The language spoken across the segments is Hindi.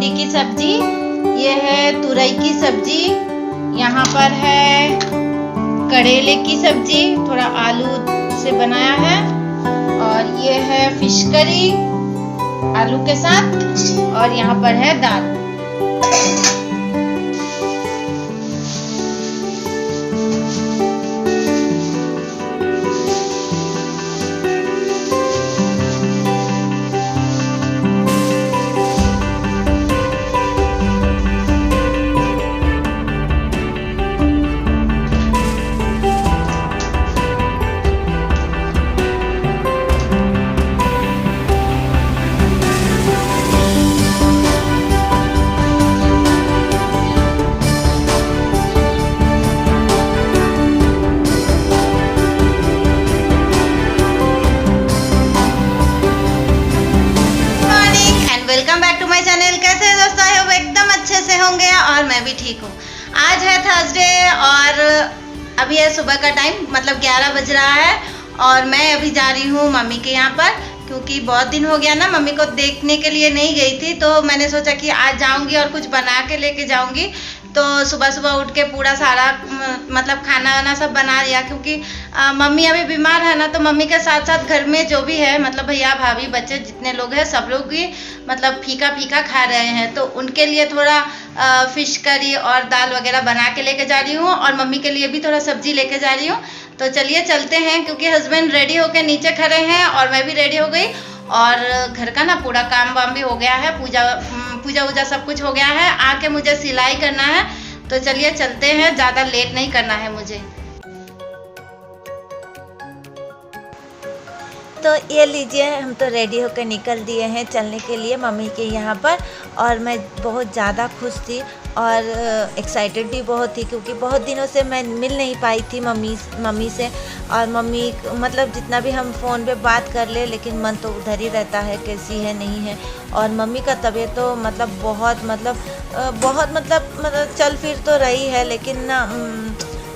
भिंडी की सब्जी, ये है तुरई की सब्जी, यहाँ पर है करेले की सब्जी, थोड़ा आलू से बनाया है, और ये है फिश करी आलू के साथ, और यहाँ पर है दाल। Welcome back to my channel. कैसे हैं दोस्तों? आई होप एकदम अच्छे से होंगे और मैं भी ठीक हूँ। आज है थर्सडे और अभी है सुबह का टाइम, मतलब 11 बज रहा है, और मैं अभी जा रही हूँ मम्मी के यहाँ पर, क्योंकि बहुत दिन हो गया ना मम्मी को देखने के लिए नहीं गई थी, तो मैंने सोचा कि आज जाऊँगी और कुछ बना के लेके जाऊँगी। तो सुबह सुबह उठ के पूरा सारा मतलब खाना वाना सब बना लिया, क्योंकि मम्मी अभी बीमार है ना, तो मम्मी के साथ साथ घर में जो भी है, मतलब भैया भाभी बच्चे जितने लोग हैं सब लोग ही मतलब फीका फीका खा रहे हैं, तो उनके लिए थोड़ा फिश करी और दाल वगैरह बना के लेके जा रही हूँ, और मम्मी के लिए भी थोड़ा सब्जी लेके जा रही हूँ। तो चलिए चलते हैं, क्योंकि हस्बैंड रेडी होके नीचे खड़े हैं और मैं भी रेडी हो गई, और घर का ना पूरा काम वाम भी हो गया है, पूजा वूजा सब कुछ हो गया है। आके मुझे सिलाई करना है, तो चलिए चलते हैं, ज़्यादा लेट नहीं करना है मुझे। तो ये लीजिए, हम तो रेडी होकर निकल दिए हैं चलने के लिए मम्मी के यहाँ पर, और मैं बहुत ज़्यादा खुश थी और एक्साइटेड भी बहुत थी, क्योंकि बहुत दिनों से मैं मिल नहीं पाई थी मम्मी से। और मम्मी मतलब जितना भी हम फ़ोन पे बात कर ले, लेकिन मन तो उधर ही रहता है, कैसी है नहीं है। और मम्मी का तबीयत तो मतलब बहुत चल फिर तो रही है, लेकिन ना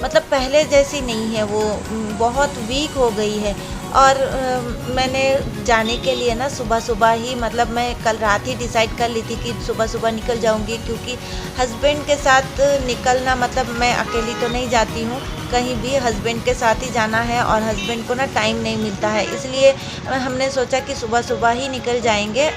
मतलब पहले जैसी नहीं है, वो बहुत वीक हो गई है। और मैंने जाने के लिए ना सुबह सुबह ही, मतलब मैं कल रात ही डिसाइड कर ली थी कि सुबह सुबह निकल जाऊंगी, क्योंकि हस्बैंड के साथ निकलना मतलब मैं अकेली तो नहीं जाती हूँ कहीं भी, हस्बैंड के साथ ही जाना है, और हस्बैंड को ना टाइम नहीं मिलता है, इसलिए हमने सोचा कि सुबह सुबह ही निकल जाएंगे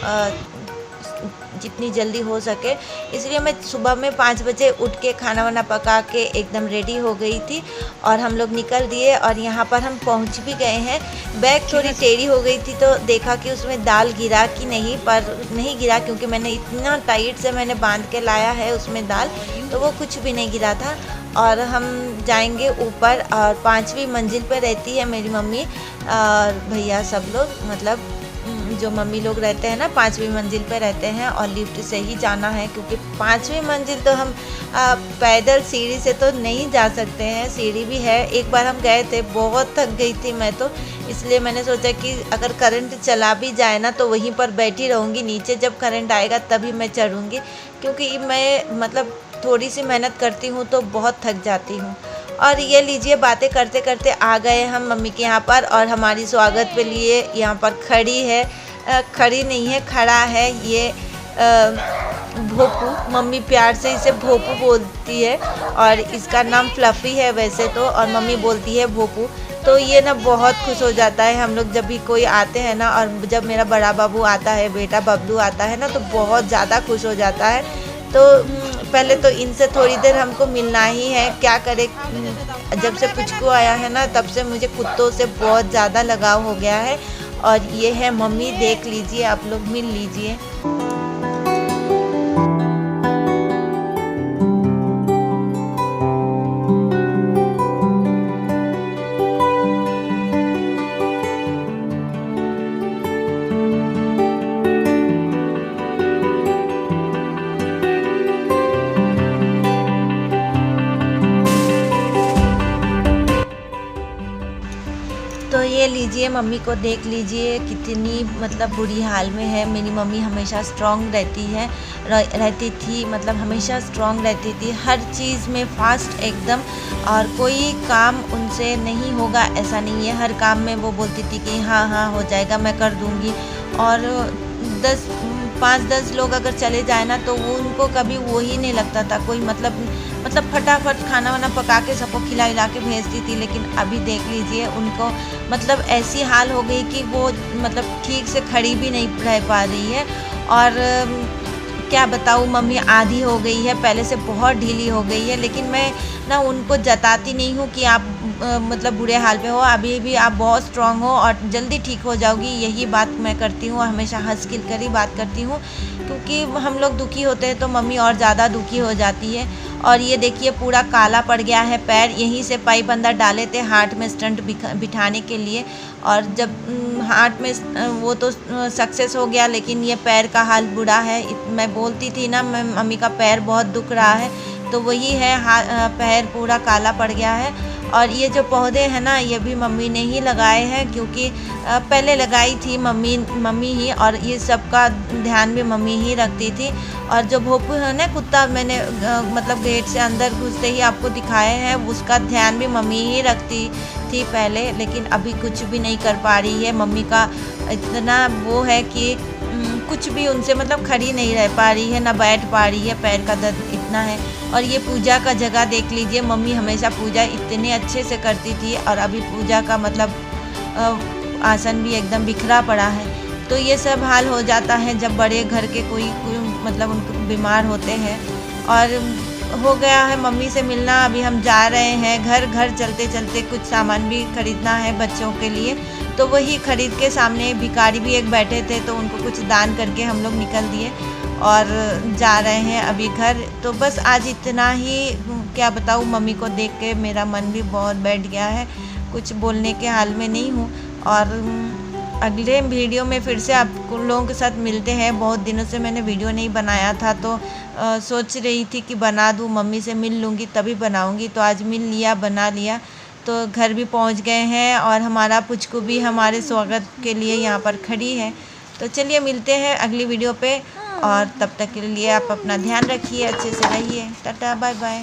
जितनी जल्दी हो सके। इसलिए मैं सुबह में 5 बजे उठ के खाना वाना पका के एकदम रेडी हो गई थी, और हम लोग निकल दिए, और यहाँ पर हम पहुँच भी गए हैं। बैग थोड़ी टेढ़ी हो गई थी, तो देखा कि उसमें दाल गिरा कि नहीं, पर नहीं गिरा, क्योंकि मैंने इतना टाइट से मैंने बांध के लाया है उसमें दाल, तो वो कुछ भी नहीं गिरा था। और हम जाएंगे ऊपर, और 5वीं मंजिल पर रहती है मेरी मम्मी और भैया सब लोग, मतलब जो मम्मी लोग रहते हैं ना 5वीं मंजिल पे रहते हैं, और लिफ्ट से ही जाना है, क्योंकि 5वीं मंजिल तो हम पैदल सीढ़ी से तो नहीं जा सकते हैं, सीढ़ी भी है। एक बार हम गए थे, बहुत थक गई थी मैं तो, इसलिए मैंने सोचा कि अगर करंट चला भी जाए ना तो वहीं पर बैठी रहूँगी, नीचे जब करंट आएगा तभी मैं चढ़ूँगी, क्योंकि मैं मतलब थोड़ी सी मेहनत करती हूँ तो बहुत थक जाती हूँ। और ये लीजिए, बातें करते करते आ गए हम मम्मी के यहाँ पर, और हमारी स्वागत के लिए यहाँ पर खड़ी है, खड़ी नहीं है, खड़ा है ये भोपू। मम्मी प्यार से इसे भोपू बोलती है, और इसका नाम फ्लफ़ी है वैसे तो, और मम्मी बोलती है भोपू। तो ये ना बहुत खुश हो जाता है हम लोग जब भी कोई आते हैं ना, और जब मेरा बड़ा बाबू आता है, बेटा बबलू आता है ना, तो बहुत ज़्यादा खुश हो जाता है। तो पहले तो इनसे थोड़ी देर हमको मिलना ही है, क्या करे, जब से पुचकू आया है ना तब से मुझे कुत्तों से बहुत ज़्यादा लगाव हो गया है। और ये है मम्मी, देख लीजिए, आप लोग मिल लीजिए। तो ये लीजिए, मम्मी को देख लीजिए कितनी मतलब बुरी हाल में है। मेरी मम्मी हमेशा स्ट्रॉन्ग रहती थी, मतलब हमेशा स्ट्रॉन्ग रहती थी, हर चीज़ में फास्ट एकदम, और कोई काम उनसे नहीं होगा ऐसा नहीं है। हर काम में वो बोलती थी कि हाँ हाँ हो जाएगा, मैं कर दूँगी। और 5-10 लोग अगर चले जाए ना तो वो उनको कभी वो ही नहीं लगता था कोई मतलब फटाफट खाना वाना पका के सबको खिला के भेजती थी। लेकिन अभी देख लीजिए उनको मतलब ऐसी हाल हो गई कि वो मतलब ठीक से खड़ी भी नहीं रह पा रही है। और क्या बताऊँ, मम्मी आधी हो गई है, पहले से बहुत ढीली हो गई है। लेकिन मैं ना उनको जताती नहीं हूँ कि आप मतलब बुरे हाल पे हो, अभी भी आप बहुत स्ट्रांग हो और जल्दी ठीक हो जाओगी, यही बात मैं करती हूँ। हमेशा हंस खिल कर ही बात करती हूँ, क्योंकि हम लोग दुखी होते हैं तो मम्मी और ज़्यादा दुखी हो जाती है। और ये देखिए पूरा काला पड़ गया है पैर, यहीं से पाइप अंदर डाले थे हार्ट में स्टंट बिठाने के लिए। और जब हार्ट में वो तो सक्सेस हो गया, लेकिन ये पैर का हाल बुरा है। मैं बोलती थी ना मम्मी का पैर बहुत दुख रहा है, तो वही है, पैर पूरा काला पड़ गया है। और ये जो पौधे हैं ना, ये भी मम्मी ने ही लगाए हैं, क्योंकि पहले लगाई थी मम्मी ही, और ये सब का ध्यान भी मम्मी ही रखती थी। और जो भोपू है ना कुत्ता, मैंने मतलब गेट से अंदर घुसते ही आपको दिखाए हैं, उसका ध्यान भी मम्मी ही रखती थी पहले। लेकिन अभी कुछ भी नहीं कर पा रही है, मम्मी का इतना वो है कि कुछ भी उनसे मतलब खड़ी नहीं रह पा रही है, ना बैठ पा रही है, पैर का दर्द इतना है। और ये पूजा का जगह देख लीजिए, मम्मी हमेशा पूजा इतने अच्छे से करती थी, और अभी पूजा का मतलब आसन भी एकदम बिखरा पड़ा है। तो ये सब हाल हो जाता है जब बड़े घर के कोई मतलब उनको बीमार होते हैं। और हो गया है मम्मी से मिलना, अभी हम जा रहे हैं घर चलते चलते कुछ सामान भी खरीदना है बच्चों के लिए, तो वही खरीद के सामने भिखारी भी एक बैठे थे, तो उनको कुछ दान करके हम लोग निकल दिए और जा रहे हैं अभी घर। तो बस आज इतना ही, क्या बताऊँ, मम्मी को देख के मेरा मन भी बहुत बैठ गया है, कुछ बोलने के हाल में नहीं हूँ। और अगले वीडियो में फिर से आप लोगों के साथ मिलते हैं। बहुत दिनों से मैंने वीडियो नहीं बनाया था, तो सोच रही थी कि बना दूँ, मम्मी से मिल लूँगी तभी बनाऊँगी। तो आज मिल लिया, बना लिया, तो घर भी पहुँच गए हैं, और हमारा पुचकू भी हमारे स्वागत के लिए यहाँ पर खड़ी है। तो चलिए मिलते हैं अगली वीडियो पे, और तब तक के लिए आप अपना ध्यान रखिए, अच्छे से रहिए। Tata, bye bye.